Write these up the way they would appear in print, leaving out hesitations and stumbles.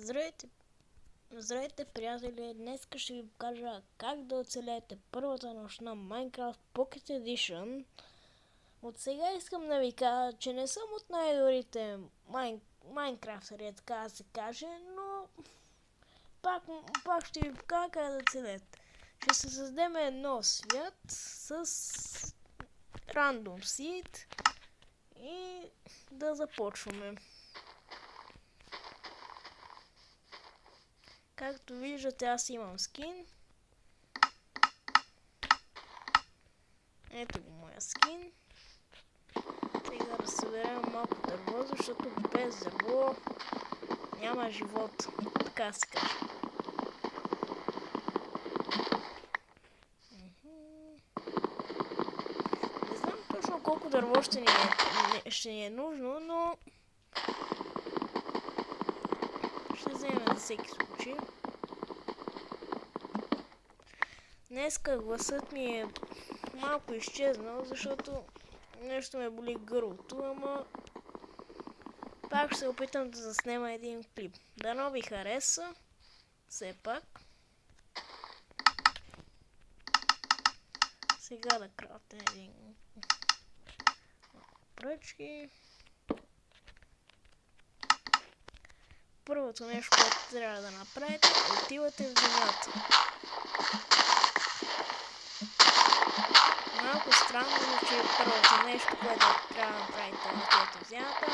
Здравейте, здравейте, приятели! Днес ще ви покажа как да оцелеете първата нощ на Minecraft Pocket Edition. От сега искам да ви кажа, че не съм от най-добрите Майнкрафтъри, така да се каже, но пак ще ви покажа как да оцелеете. Ще се създадем едно свят с Random Seed и да започваме. Както виждате, аз имам скин. Ето го моя скин. Сега да съберем малко дърво, защото без дърво няма живот, така се каже. Не знам точно колко дърво ще ни е нужно, но ще вземем за всеки случай. Днеска гласът ми е малко изчезнал, защото нещо ме боли гърлото, ама пак ще се опитам да заснема един клип. Дано ви хареса, все пак. Сега да крафтим един пръчки. Първото нещо, което трябва да направите, отивате в земята. Малко странно, че първото нещо, което трябва да направите, отивате в земята.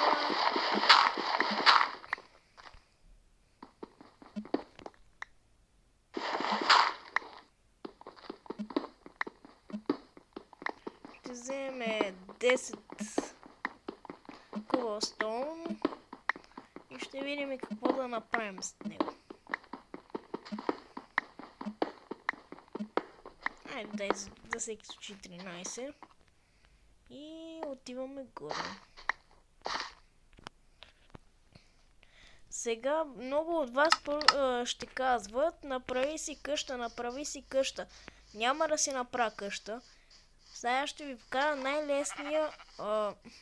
Ще вземем 10 cobblestone и ще видим какво да направим с него. Айде дай за всеки случай 13 и отиваме горе. Сега много от вас ще казват: направи си къща. Няма да си направя къща. Сега ще ви покажа най-лесния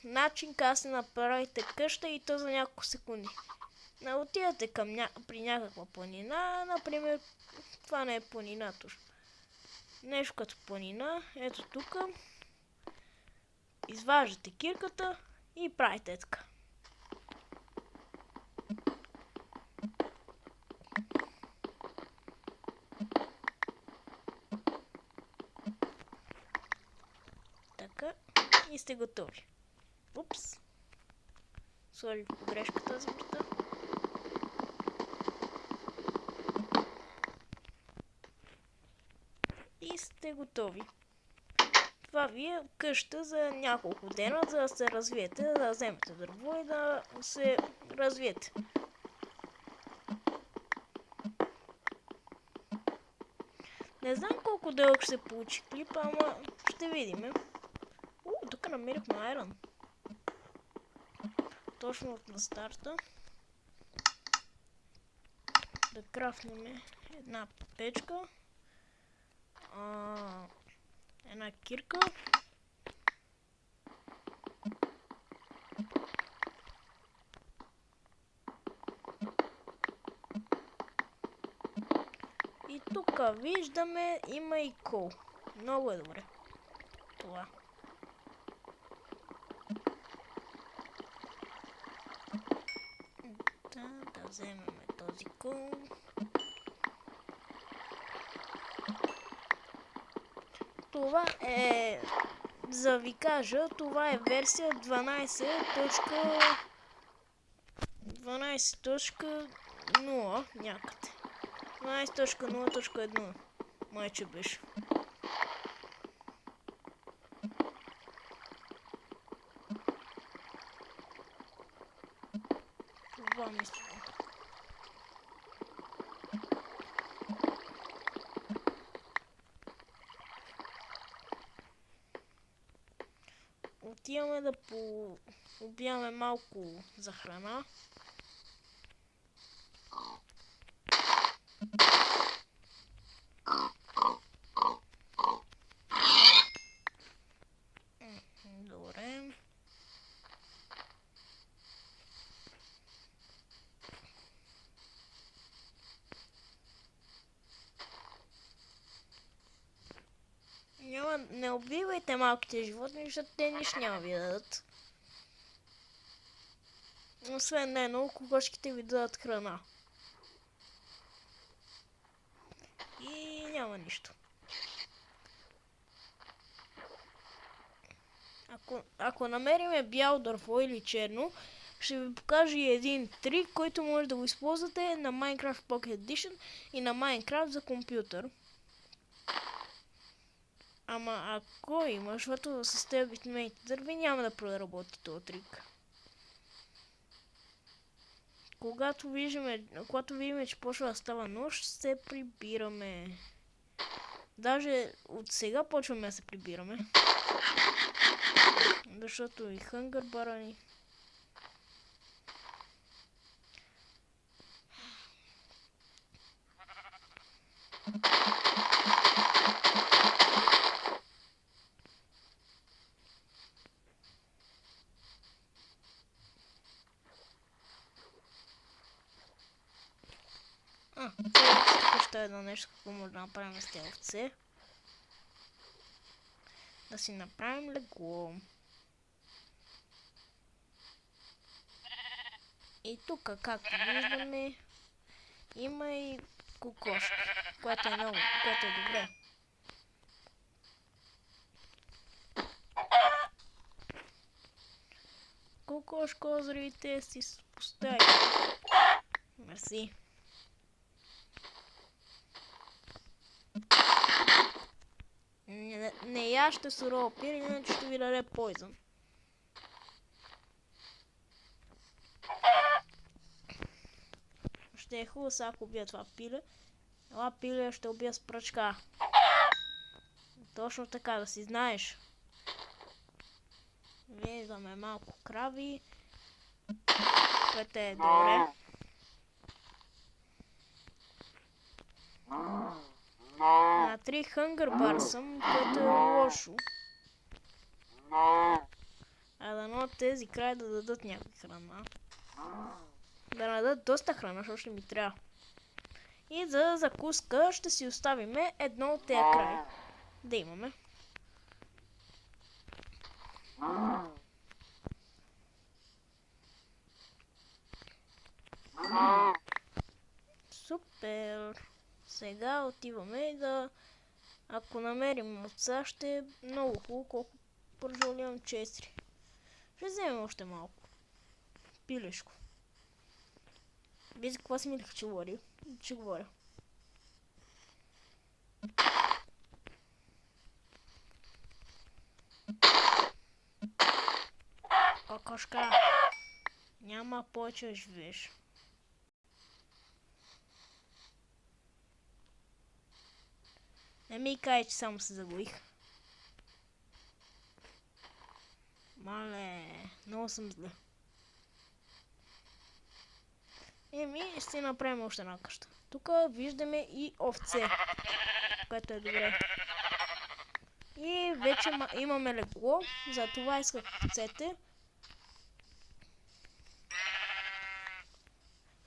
начин как да си направите къща, и то за няколко секунди. Отивате при някаква планина, например, това не е планина точно. Нещо като планина, ето тук. Изваждате кирката и правите така. Така, и сте готови. Упс! Сложих погрешка тази врата. И сте готови. Това ви е къща за няколко дена, за да се развиете, да вземете дърво и да се развиете. Не знам колко дълъг ще се получи клипа, ама ще видим. Тук намерихме айрон. Точно от на старта. Да крафнем една печка. Една кирка. И тук виждаме, има и кол. Много е добре това. Да вземем този кол. Това е, за ви кажа, това е версия 12.0 някъде. 12.0.1 майче беше. Това мисля. Отиваме да убиваме малко за храна. Добре. не убивайте малките животни, защото те нищо няма ви дадат. Освен едно, кокошките ви дадат храна. И няма нищо. Ако намериме бяло дърво или черно, ще ви покажа един трик, който може да го използвате на Minecraft Pocket Edition и на Minecraft за компютър. Ама ако има, защото с тези обикновените дърви няма да проработи този трик. Когато видим, че почва да става нощ, се прибираме. Даже от сега почваме да се прибираме. Защото и хънгър барани. Тук ще е едно нещо, какво може да направим с тези овце. Да си направим легло. И тук, както виждаме, има и кокошка, което е добре. Кокошко, зрите си постави. Мерси. Не яще сурово пире, иначе ще ви даде пойзън. Ще е хубаво сега, ако убия това пиле. Това пиле ще убия с пръчка. Точно така, да си знаеш. Виждаме малко крави. Което е добре. На 3 хънгър бар съм, което е лошо. А дано тези краи да дадат някаква храна. Да дадат доста храна, защото ще ми трябва. И за закуска ще си оставиме едно от тези краи. Да имаме. Супер! Сега отиваме да... Ако намерим овца, ще е много хубаво, колко пържолявам 4. Ще вземем още малко. Пилешко. Виж какво си мислех, че говоря. Кокошка. Няма повече да живееш. Не ми кажи, че само се забоих. Мале, много съм зле. Ще си направим още една къща. Тук виждаме и овце, което е добре. И вече имаме легло, за това исках овцете.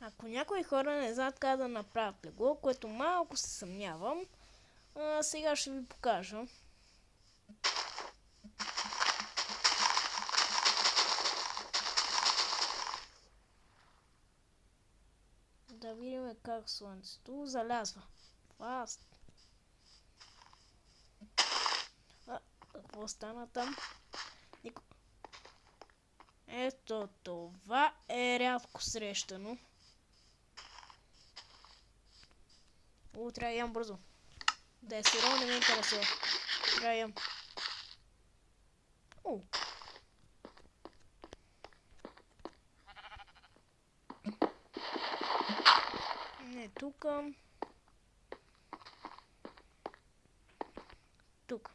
Ако някои хора не знаят как да направят легло, което малко се съмнявам, сега ще ви покажа. Да видим как слънцето залязва. Фаст. Какво стана там? Ето това е рядко срещано. Трябва да ям бързо. Да е сирово, не ме интересува. Трябва да ям. Не, тук. Тук.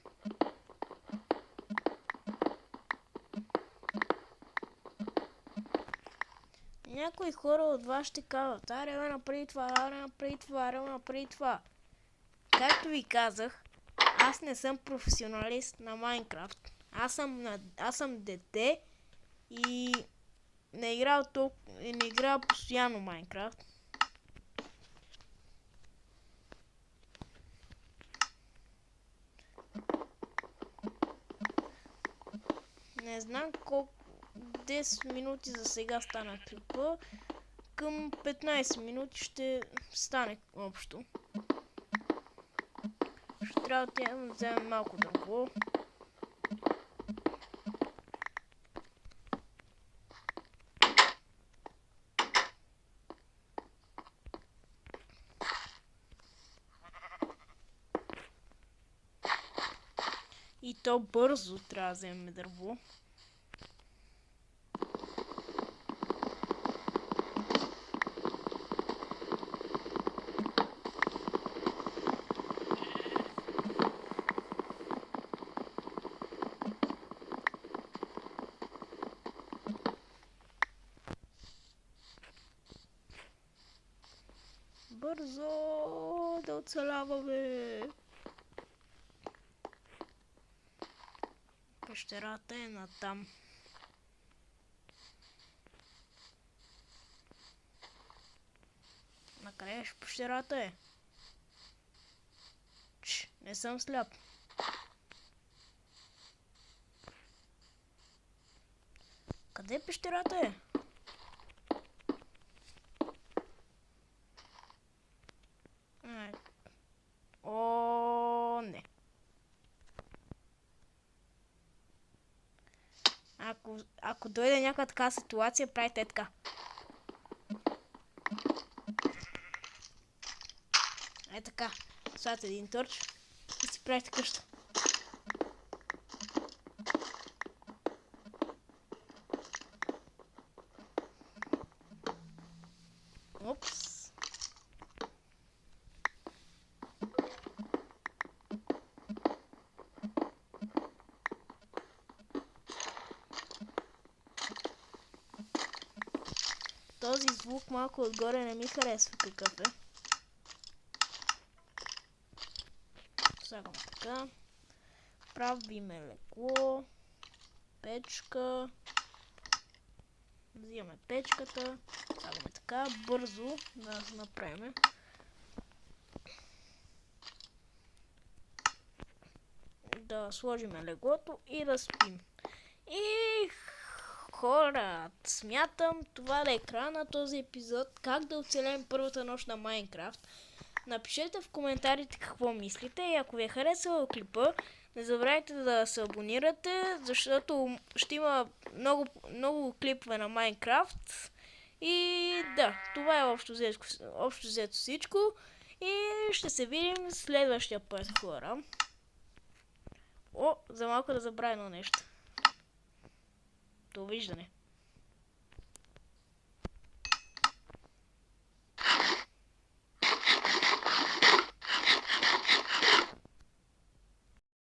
Някои хора от вас ще казват, аре направи това. Както ви казах, аз не съм професионалист на Майнкрафт. Аз съм дете и не играя постоянно Майнкрафт. Не знам колко 10 минути за сега стана клипа. Към 15 минути ще стане общо. Ще трябва да вземем малко дърво. И то бързо трябва да вземем дърво. Бързо да оцеляваме. Пещерата е натам. Накъде пещерата е? Не съм сляп. Къде пещерата е? О, не. Ако дойде някаква така ситуация, правите така. Е така. Слагате един торч и си правите къща. Опс. Този звук малко отгоре не ми харесва какъв е. Слагаме така. Правиме лекло. Печка. Взимаме печката. Слагаме така. Бързо да направим. Да сложим леглото и да спим. И хора, смятам това да е края на този епизод. Как да оцелем първата нощ на Майнкрафт. Напишете в коментарите какво мислите и ако ви е харесал клипа, не забравяйте да се абонирате, защото ще има много клипове на Майнкрафт. И да, това е общо взето всичко. И ще се видим следващия път, хора. О, за малко да забравя едно нещо. Довиждане.